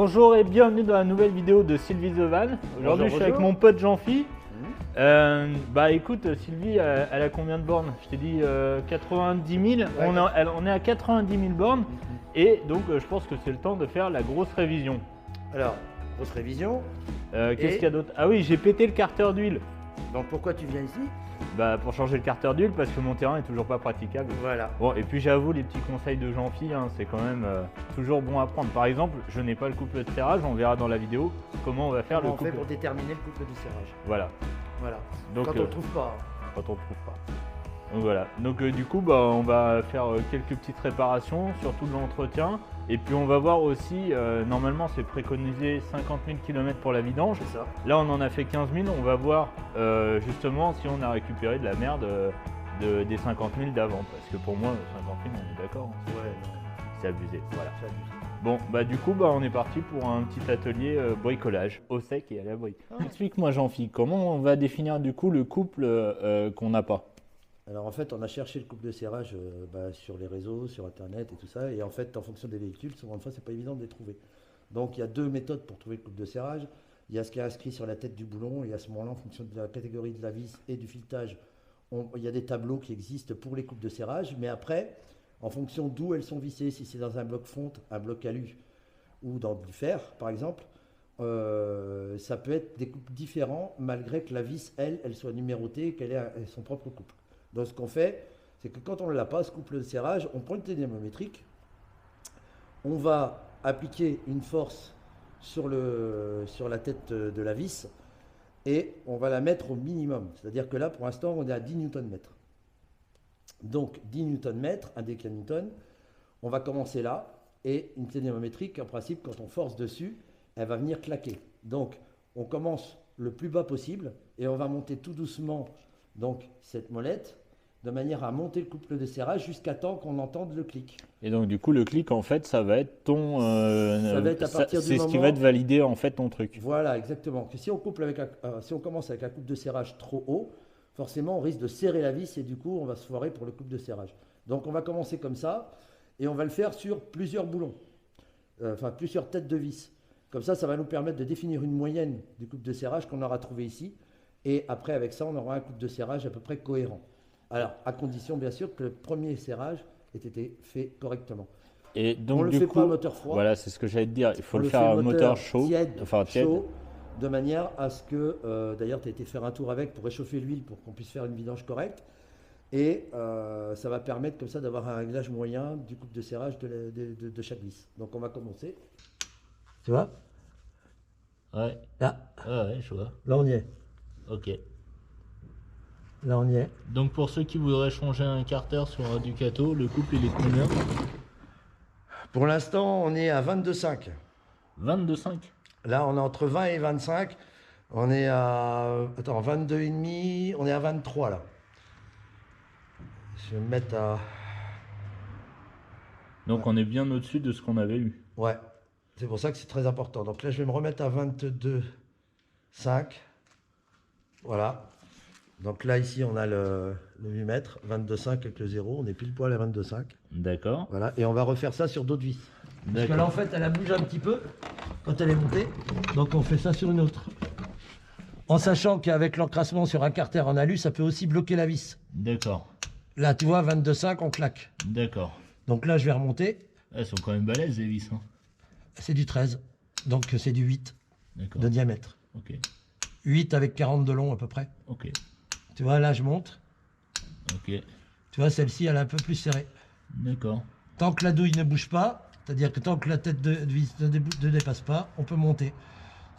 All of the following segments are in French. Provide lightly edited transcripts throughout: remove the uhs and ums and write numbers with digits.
Bonjour et bienvenue dans la nouvelle vidéo de Sylvie The Van. Aujourd'hui je suis avec mon pote Jean-Phi. Bah écoute Sylvie, elle a combien de bornes? Je t'ai dit 90 000, ouais, on est à 90 000 bornes et donc je pense que c'est le temps de faire la grosse révision. Alors, grosse révision. Qu'est-ce qu'il y a d'autre? Ah oui, j'ai pété le carter d'huile. Donc pourquoi tu viens ici? Bah pour changer le carter d'huile parce que mon terrain est toujours pas praticable. Voilà. Bon et puis j'avoue les petits conseils de Jean-Phi, hein, c'est quand même toujours bon à prendre. Par exemple, je n'ai pas le couple de serrage, on verra dans la vidéo comment on va faire le couple. On fait pour déterminer le couple de serrage. Voilà. Voilà. Donc, quand on ne trouve pas. Quand on ne trouve pas. Donc voilà. Donc du coup bah, on va faire quelques petites réparations, surtout de l'entretien. Et puis on va voir aussi, normalement c'est préconisé 50 000 km pour la vidange. C'est ça. Là on en a fait 15 000, on va voir justement si on a récupéré de la merde des 50 000 d'avant. Parce que pour moi 50 000 on est d'accord. Hein, ouais. C'est abusé. Voilà. C'est abusé. Bon bah du coup bah, on est parti pour un petit atelier bricolage au sec et à l'abri. Explique-moi Jean-Phi, comment on va définir du coup le couple qu'on n'a pas? Alors en fait, on a cherché le couple de serrage sur les réseaux, sur internet et tout ça. Et en fait, en fonction des véhicules, souvent de fois, c'est pas évident de les trouver. Donc il y a deux méthodes pour trouver le couple de serrage. Il y a ce qui est inscrit sur la tête du boulon et à ce moment-là, en fonction de la catégorie de la vis et du filetage, il y a des tableaux qui existent pour les couples de serrage. Mais après, en fonction d'où elles sont vissées, si c'est dans un bloc fonte, un bloc alu ou dans du fer, par exemple, ça peut être des couples différents malgré que la vis, elle soit numérotée et qu'elle ait son propre couple. Donc ce qu'on fait, c'est que quand on ne l'a pas, ce couple de serrage, on prend une télémétrique, on va appliquer une force sur la tête de la vis et on va la mettre au minimum. C'est-à-dire que là, pour l'instant, on est à 10 Nm. Donc 10 Nm, un déclinewton, on va commencer là et une télémétrique, en principe, quand on force dessus, elle va venir claquer. Donc on commence le plus bas possible et on va monter tout doucement donc cette molette, de manière à monter le couple de serrage jusqu'à temps qu'on entende le clic. Et donc du coup le clic en fait ça va être ton... ça va être à partir du moment... C'est ce qui va te valider en fait ton truc. Voilà, exactement. Que si on commence avec un couple de serrage trop haut, forcément on risque de serrer la vis et du coup on va se foirer pour le couple de serrage. Donc on va commencer comme ça et on va le faire sur plusieurs boulons, plusieurs têtes de vis. Comme ça, ça va nous permettre de définir une moyenne du couple de serrage qu'on aura trouvé ici. Et après, avec ça, on aura un couple de serrage à peu près cohérent. Alors, à condition, bien sûr, que le premier serrage ait été fait correctement. Et donc, on ne le fait pas à moteur froid. Voilà, c'est ce que j'allais te dire. Il faut le faire à moteur chaud. Tiède, de manière à ce que, d'ailleurs, tu as été faire un tour avec pour réchauffer l'huile pour qu'on puisse faire une vidange correcte. Et ça va permettre comme ça d'avoir un réglage moyen du couple de serrage de chaque vis. Donc, on va commencer. Tu vois? Ouais. Là. Ah ouais, je vois. Là, on y est. Ok. Là, on y est. Donc pour ceux qui voudraient changer un carter sur un Ducato, le couple il est combien? Pour l'instant, on est à 22,5. 22,5. Là, on est entre 20 et 25. On est à... Attends, 22,5. On est à 23 là. Je vais me mettre à... Donc on est bien au-dessus de ce qu'on avait eu. Ouais. C'est pour ça que c'est très important. Donc là, je vais me remettre à 22,5. Voilà. Donc là, ici, on a le 8 mètres, 22,5 avec le 0. On est pile poil à 22,5. D'accord. Voilà. Et on va refaire ça sur d'autres vis. Parce que là, en fait, elle a bougé un petit peu quand elle est montée. Donc on fait ça sur une autre. En sachant qu'avec l'encrassement sur un carter en alu, ça peut aussi bloquer la vis. D'accord. Là, tu vois, 22,5, on claque. D'accord. Donc là, je vais remonter. Elles sont quand même balèzes, les vis. Hein. C'est du 13. Donc c'est du 8 de diamètre. Ok. 8 avec 40 de long à peu près. Ok. Tu vois, là, je monte. Ok. Tu vois, celle-ci, elle est un peu plus serrée. D'accord. Tant que la douille ne bouge pas, c'est-à-dire que tant que la tête de vis ne dépasse pas, on peut monter.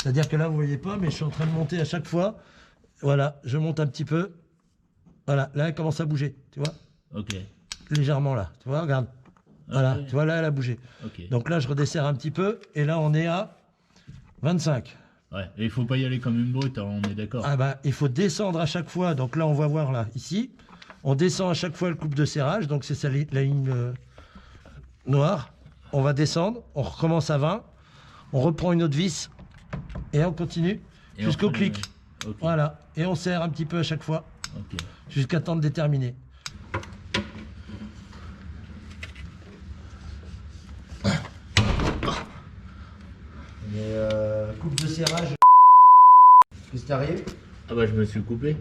C'est-à-dire que là, vous voyez pas, mais je suis en train de monter à chaque fois. Voilà, je monte un petit peu. Voilà, là, elle commence à bouger, tu vois. Ok. Légèrement là, tu vois, regarde. Voilà, tu vois, là, elle a bougé. Okay. Donc là, je redesserre un petit peu, et là, on est à 25. Ouais, et il faut pas y aller comme une brute, hein, on est d'accord. Ah bah, il faut descendre à chaque fois. Donc là, on va voir là, ici. On descend à chaque fois le couple de serrage. Donc c'est ça, la ligne noire. On va descendre, on recommence à 20. On reprend une autre vis, et on continue jusqu'au clic. Okay. Voilà, et on serre un petit peu à chaque fois, jusqu'à temps de déterminer. serrage. Qu'est-ce qui t'arrive? Ah bah je me suis coupé.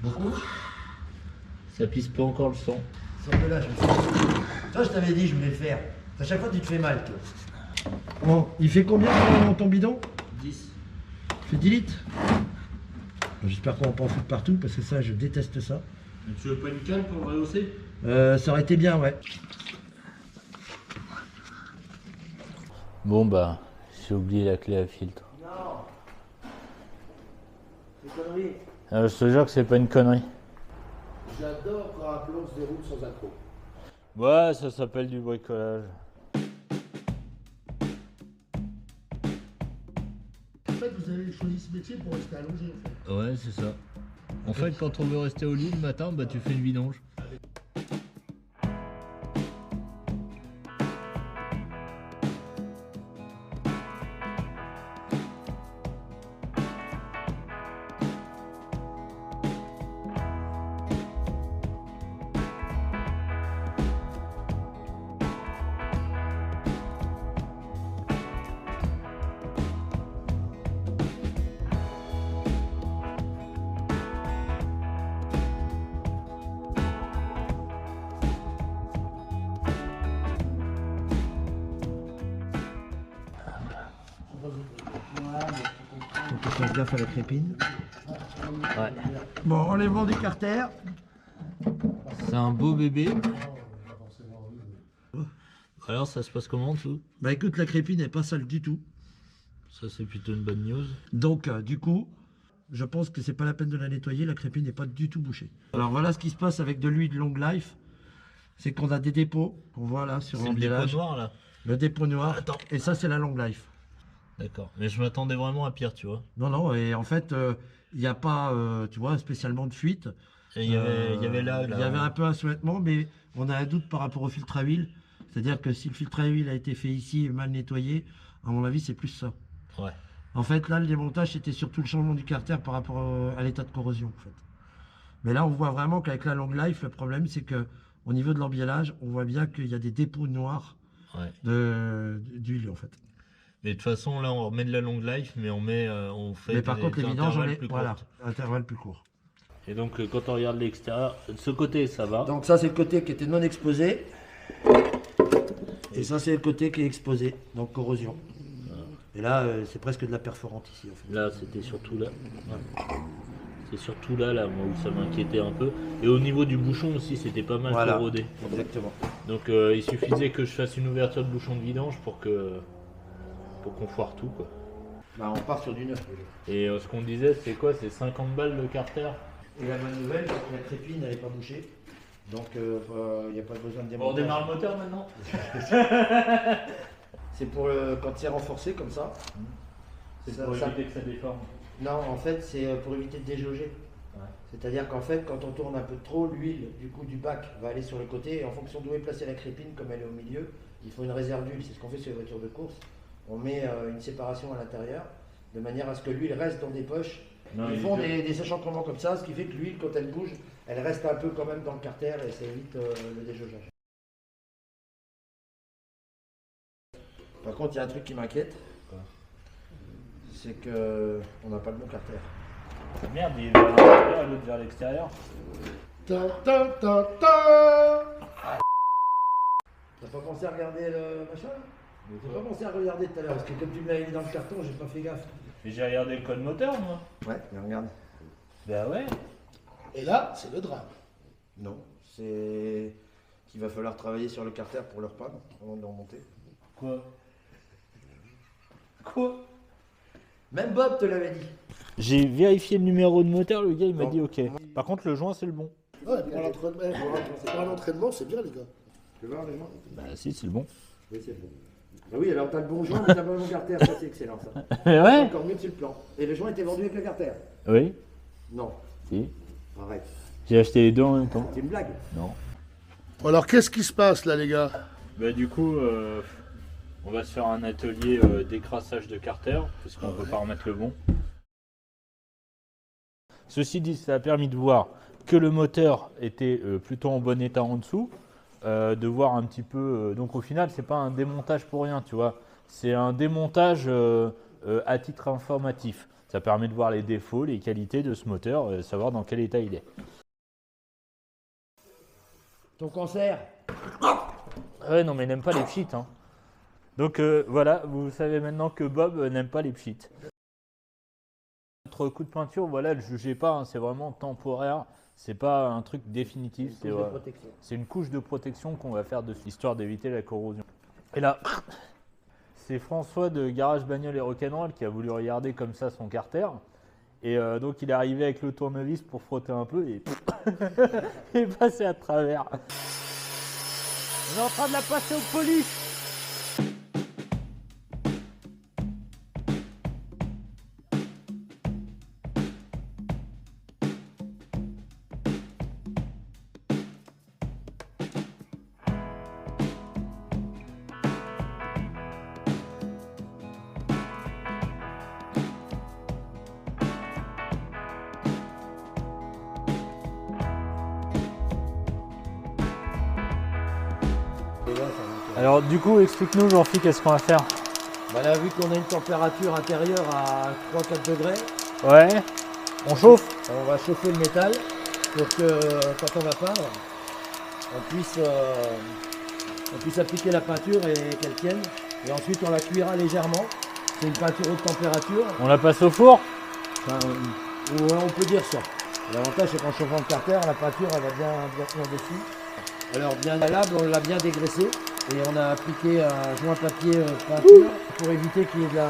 Beaucoup? Ça pisse pas encore le sang. Sauf que là, je me suis... Toi, je t'avais dit, je voulais le faire. À chaque fois, tu te fais mal, toi. Bon, il fait combien ton bidon? 10. Il fait 10 litres. Bon, j'espère qu'on va pas en foutre partout, parce que ça, je déteste ça. Mais tu veux pas une canne pour rehausser? Ça aurait été bien, ouais. Bon bah, j'ai oublié la clé à filtre. Non. C'est connerie. Je te jure que c'est pas une connerie. J'adore quand un plomb se déroule sans accroc. Ouais, ça s'appelle du bricolage. En fait, vous avez choisi ce métier pour rester allongé. En fait. Ouais, c'est ça. En fait, quand on veut rester au lit le matin, bah tu fais une vidange. Faut qu'on fasse gaffe à la crépine. Ouais. Bon, enlèvement du carter. C'est un beau bébé. Alors ça se passe comment en dessous? Bah écoute, la crépine n'est pas sale du tout. Ça c'est plutôt une bonne news. Donc, du coup, je pense que c'est pas la peine de la nettoyer, la crépine n'est pas du tout bouchée. Alors voilà ce qui se passe avec de l'huile long life. C'est qu'on a des dépôts, qu'on voit là sur C'est le dépôt noir là? Le dépôt noir. Attends. Et ça, c'est la long life. D'accord. Mais je m'attendais vraiment à pire, tu vois. Non, non, et en fait, il n'y a pas, tu vois, spécialement de fuite. Et il y avait là. Il y avait un peu un souhaitement, mais on a un doute par rapport au filtre à huile. C'est-à-dire que si le filtre à huile a été fait ici et mal nettoyé, à mon avis, c'est plus ça. Ouais. En fait, là, le démontage, c'était surtout le changement du carter par rapport à l'état de corrosion, en fait. Mais là, on voit vraiment qu'avec la long life, le problème, c'est que au niveau de l'embiellage, on voit bien qu'il y a des dépôts noirs d'huile, en fait. Mais de toute façon, là, on remet de la long life, mais on fait Mais par contre, les vidanges, plus voilà, courtes. intervalle plus court. Et donc, quand on regarde l'extérieur, de ce côté, ça va. Donc ça, c'est le côté qui était non exposé. Et ça, c'est le côté qui est exposé, donc corrosion. Et là, c'est presque de la perforante ici, en fait. Là, c'était surtout là. C'est surtout là, moi, où ça m'inquiétait un peu. Et au niveau du bouchon aussi, c'était pas mal corrodé. Exactement. Donc, il suffisait que je fasse une ouverture de bouchon de vidange pour qu'on foire tout, quoi. Bah, on part sur du neuf. Et ce qu'on disait, c'est quoi? C'est 50 balles le carter. Et la bonne nouvelle, c'est que la crépine, elle n'est pas bouchée. Donc, il n'y a pas besoin de démonter. On démarre le moteur maintenant. C'est pour quand c'est renforcé comme ça. C'est pour éviter que ça déforme. Non, en fait, c'est pour éviter de déjauger. Ouais. C'est-à-dire qu'en fait, quand on tourne un peu trop, l'huile du coup du bac va aller sur le côté et en fonction d'où est placée la crépine, comme elle est au milieu, il faut une réserve d'huile. C'est ce qu'on fait sur les voitures de course. On met une séparation à l'intérieur de manière à ce que l'huile reste dans des poches. Non, ils font des échancrements comme ça, ce qui fait que l'huile, quand elle bouge, elle reste un peu quand même dans le carter et ça évite le déjaugeage. Par contre, il y a un truc qui m'inquiète, c'est que on n'a pas le bon carter. Merde, il est vers l'intérieur et l'autre vers l'extérieur. Ta ta ta ta. T'as pas pensé à regarder le machin? T'as pas pensé à regarder tout à l'heure, parce que comme tu me l'avais mis dans le carton, j'ai pas fait gaffe. Mais j'ai regardé le code moteur, moi. Ouais, mais regarde. Bah ouais. Et là, c'est le drame. Non, c'est qu'il va falloir travailler sur le carter pour le repeindre avant de le remonter. Quoi? Même Bob te l'avait dit. J'ai vérifié le numéro de moteur, le gars il m'a dit ok. Par contre le joint c'est le bon. Ouais, pour un entraînement, c'est bien, les gars. Tu veux voir les joints? Bah si c'est le bon. Oui, c'est bon. Bah oui, alors t'as le bon joint, mais t'as pas le bon carter, ça c'est excellent ça. Ouais. Encore mieux que sur le plan. Et le joint était vendu avec le carter? Oui. Non. Si. Arrête. J'ai acheté les deux en même temps. C'est une blague? Non. Bon, alors, qu'est-ce qui se passe, là, les gars? Bah du coup, on va se faire un atelier d'écrassage de carter, parce qu'on ne peut pas remettre le bon. Ceci dit, ça a permis de voir que le moteur était plutôt en bon état en dessous. de voir un petit peu. Donc au final, c'est pas un démontage pour rien, tu vois. C'est un démontage à titre informatif. Ça permet de voir les défauts, les qualités de ce moteur, savoir dans quel état il est. Ton cancer? Ouais, non, mais il n'aime pas les pchites. Hein. Donc voilà, vous savez maintenant que Bob n'aime pas les pchites. Notre coup de peinture, voilà, ne le jugez pas, hein, c'est vraiment temporaire. C'est pas un truc définitif. C'est une couche de protection qu'on va faire dessus, histoire d'éviter la corrosion. Et là, c'est François de Garage Bagnole et Rock'n'Roll qui a voulu regarder comme ça son carter. Et donc il est arrivé avec le tournevis pour frotter un peu et il est passé à travers. On est en train de la passer au police. Alors du coup, explique-nous Jean-Philippe, qu'est-ce qu'on va faire? Bah là, vu qu'on a une température intérieure à 3-4 degrés, ouais, on chauffe. On va chauffer le métal pour que quand on va peindre, on puisse appliquer la peinture et qu'elle tienne. Et ensuite on la cuira légèrement. C'est une peinture haute température. On la passe au four? Enfin, ouais, on peut dire ça. L'avantage c'est qu'en chauffant le carter, la peinture elle va bien tenir dessus. Alors bien valable, on l'a bien dégraissé. Et on a appliqué un joint papier peinture pour éviter qu'il y ait de la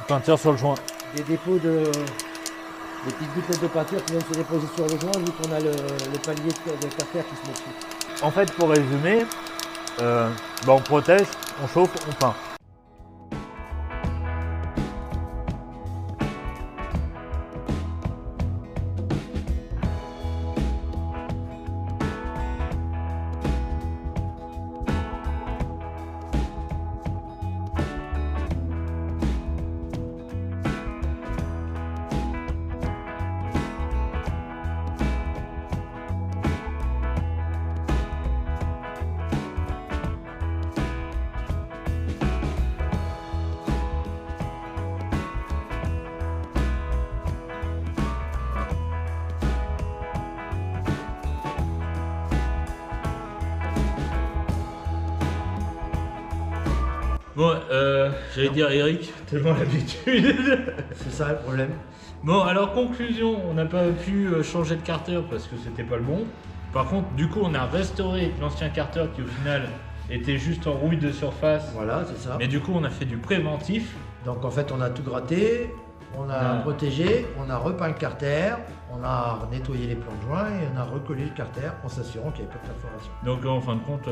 peinture sur le joint. Des dépôts des petites gouttelettes de peinture qui viennent se déposer sur le joint vu qu'on a le palier de carter qui se met dessus. En fait, pour résumer, on protège, on chauffe, on peint. Bon, j'allais dire Eric, tellement l'habitude. C'est ça le problème. Bon, alors conclusion, on n'a pas pu changer de carter parce que c'était pas le bon. Par contre, du coup, on a restauré l'ancien carter qui au final était juste en rouille de surface. Voilà, c'est ça. Mais du coup, on a fait du préventif. Donc en fait, on a tout gratté, on a protégé, on a repeint le carter, on a nettoyé les plans de joint et on a recollé le carter en s'assurant qu'il n'y avait pas de perforation. Donc en fin de compte,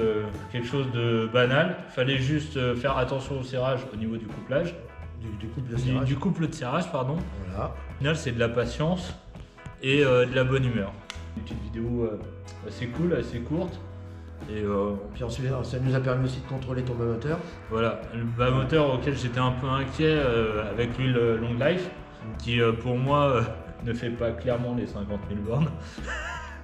quelque chose de banal. Fallait juste faire attention au serrage au niveau du couplage. Du couple de serrage. Du couple de serrage, pardon. Voilà. Au final, c'est de la patience et de la bonne humeur. Une petite vidéo assez cool, assez courte. Et puis ensuite, ça nous a permis aussi de contrôler ton bas moteur. Voilà, le bas moteur auquel j'étais un peu inquiet avec l'huile Long Life, qui pour moi ne fait pas clairement les 50 000 bornes.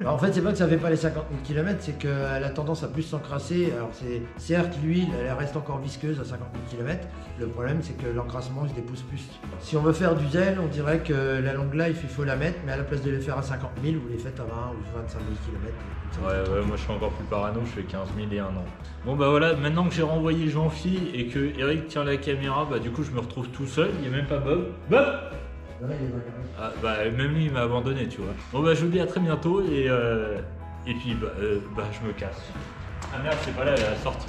Alors, en fait, c'est pas que ça fait pas les 50 000 km, c'est qu'elle a tendance à plus s'encrasser. Alors, certes, l'huile, elle reste encore visqueuse à 50 000 km. Le problème, c'est que l'encrassement, il se dépousse plus. Si on veut faire du zèle, on dirait que la Long Life, il faut la mettre, mais à la place de les faire à 50 000, vous les faites à 20 ou 25 000 km. Ouais, moi je suis encore plus parano, je fais 15 000 et 1 an. Bon bah voilà, maintenant que j'ai renvoyé Jean-Phi et que Eric tient la caméra, bah du coup je me retrouve tout seul, il n'y a même pas Bob. Bob! Ah, bah même lui il m'a abandonné, tu vois. Bon bah je vous dis à très bientôt et puis je me casse. Ah merde, c'est pas là, elle est sortie.